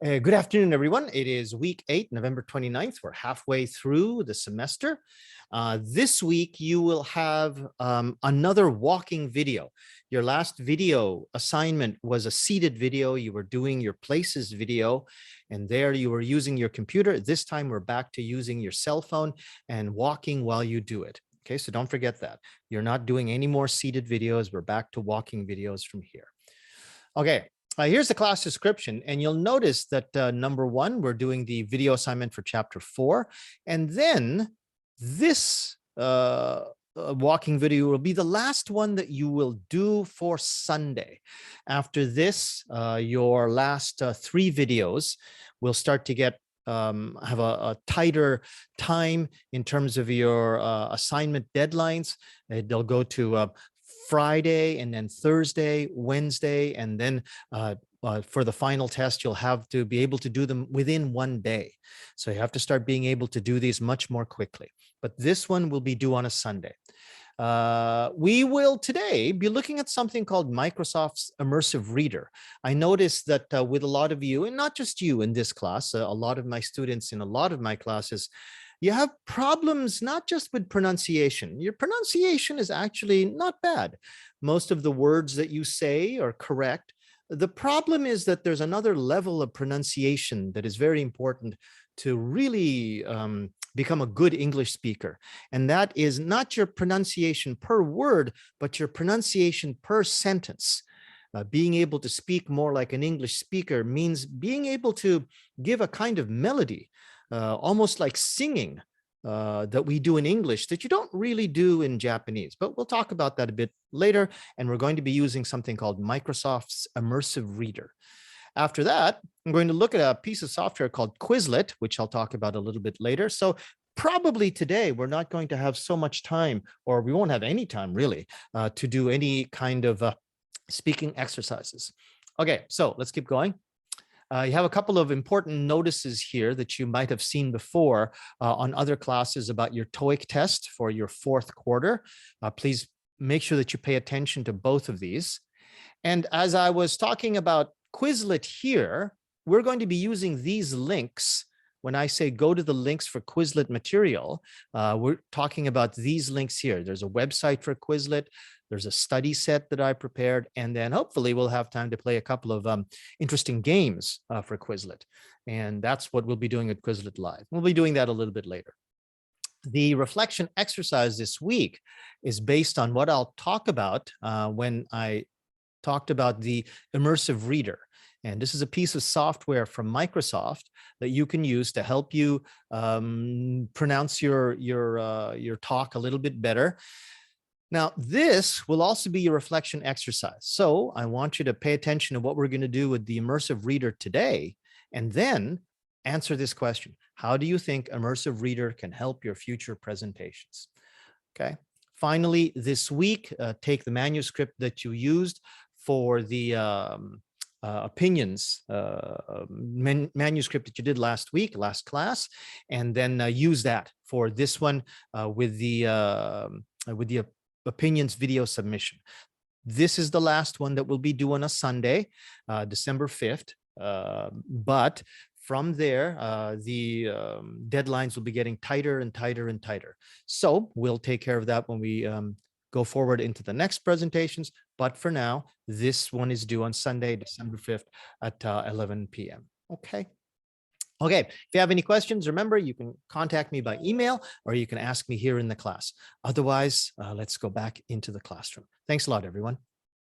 Good afternoon, everyone. It is week 8, November 29th. We're halfway through the semester. This week, you will have another walking video. Your last video assignment was a seated video. You were doing your places video, and there you were using your computer. This time, we're back to using your cell phone and walking while you do it. Okay, so don't forget that. You're not doing any more seated videos. We're back to walking videos from here. Okay. Here's the class description, and you'll notice that number 1, we're doing the video assignment for chapter 4, and then this walking video will be the last one that you will do for Sunday. After this, your last 3 videos will start to get have a tighter time in terms of your assignment deadlines. They'll go to Friday and then Thursday, Wednesday, and then for the final test, you'll have to be able to do them within 1 day. So you have to start being able to do these much more quickly. But this one will be due on a Sunday. We will today be looking at something called Microsoft's Immersive Reader. I noticed that with a lot of you, and not just you in this class, a lot of my students in a lot of my classes, you have problems not just with pronunciation. Your pronunciation is actually not bad. Most of the words that you say are correct. The problem is that there's another level of pronunciation that is very important to really become a good English speaker. And that is not your pronunciation per word, but your pronunciation per sentence. Being able to speak more like an English speaker means being able to give a kind of melody, almost like singing that we do in English that you don't really do in Japanese, but we'll talk about that a bit later. And we're going to be using something called Microsoft's Immersive Reader. After that, I'm going to look at a piece of software called Quizlet, which I'll talk about a little bit later. So probably today, we're not going to have so much time, or we won't have any time really, to do any kind of speaking exercises. Okay, so let's keep going. You have a couple of important notices here that you might have seen before on other classes about your TOEIC test for your 4th quarter. Please make sure that you pay attention to both of these. And as I was talking about Quizlet here, we're going to be using these links. When I say go to the links for Quizlet material, we're talking about these links here. There's a website for Quizlet. There's a study set that I prepared, and then hopefully we'll have time to play a couple of interesting games for Quizlet. And that's what we'll be doing at Quizlet Live. We'll be doing that a little bit later. The reflection exercise this week is based on what I'll talk about when I talked about the immersive reader. And this is a piece of software from Microsoft that you can use to help you pronounce your talk a little bit better. Now, this will also be your reflection exercise. So I want you to pay attention to what we're going to do with the immersive reader today, and then answer this question. How do you think immersive reader can help your future presentations? Okay. Finally, this week, take the manuscript that you used for the opinions manuscript that you did last week, last class, and then use that for this one with the opinions video submission. This is the last one that will be due on a Sunday, December 5th. But from there, the deadlines will be getting tighter and tighter and tighter. So we'll take care of that when we go forward into the next presentations. But for now, this one is due on Sunday, December 5th at 11 p.m. Okay. Okay, if you have any questions, remember, you can contact me by email or you can ask me here in the class. Otherwise, let's go back into the classroom. Thanks a lot, everyone.